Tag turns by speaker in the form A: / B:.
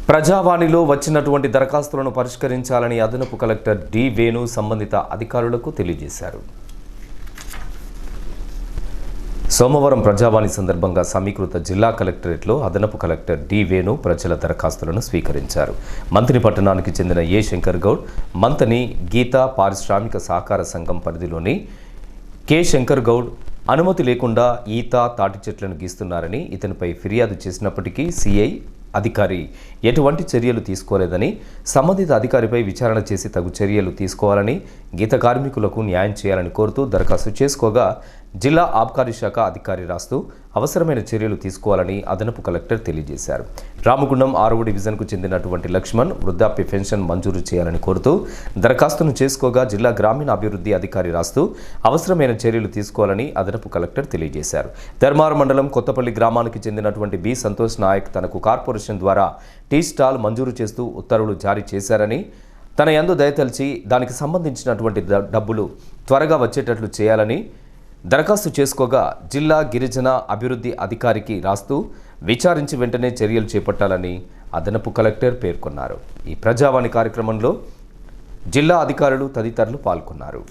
A: ప్రజావాణిలో వచ్చినటువంటి దరఖాస్తులను పరిష్కరించాలని అదనపు కలెక్టర్ డి వేణు సంబంధిత అధికారులకు తెలియజేశారు. సోమవారం ప్రజావాణి సందర్భంగా సమీకృత జిల్లా కలెక్టరేట్లో అదనపు కలెక్టర్ డి వేణు ప్రజల దరఖాస్తులను స్వీకరించారు. మంత్రి పట్టణానికి చెందిన ఏ శంకర్ గౌడ్, మంతని గీతా పారిశ్రామిక సహకార సంఘం పరిధిలోని కె శంకర్ గౌడ్ అనుమతి లేకుండా ఈత తాటి చెట్లను గీస్తున్నారని ఇతనిపై ఫిర్యాదు చేసినప్పటికీ సిఐ అధికారి ఎటువంటి చర్యలు తీసుకోలేదని, సంబంధిత అధికారిపై విచారణ చేసి తగు చర్యలు తీసుకోవాలని, గీత కార్మికులకు న్యాయం చేయాలని కోరుతూ దరఖాస్తు చేసుకోగా జిల్లా ఆబ్కారీ శాఖ అధికారి రాస్తూ అవసరమైన చర్యలు తీసుకోవాలని అదనపు కలెక్టర్ తెలియజేశారు. రామగుండం 6వ డివిజన్కు చెందినటువంటి లక్ష్మణ్ వృద్ధాప్య పెన్షన్ మంజూరు చేయాలని కోరుతూ దరఖాస్తును చేసుకోగా జిల్లా గ్రామీణ అభివృద్ధి అధికారి రాస్తూ అవసరమైన చర్యలు తీసుకోవాలని అదనపు కలెక్టర్ తెలియజేశారు. ధర్మారం మండలం కొత్తపల్లి గ్రామానికి చెందినటువంటి బి సంతోష్ నాయక్ తనకు కార్పొరేషన్ ద్వారా టీ స్టాల్ మంజూరు చేస్తూ ఉత్తర్వులు జారీ చేశారని, తన యందు దయతలిచి దానికి సంబంధించినటువంటి డబ్బులు త్వరగా వచ్చేటట్లు చేయాలని దరఖాస్తు చేసుకోగా జిల్లా గిరిజన అభివృద్ధి అధికారికి రాస్తూ విచారించి వెంటనే చర్యలు చేపట్టాలని అదనపు కలెక్టర్ పేర్కొన్నారు. ఈ ప్రజావాణి కార్యక్రమంలో జిల్లా అధికారులు తదితరులు పాల్గొన్నారు.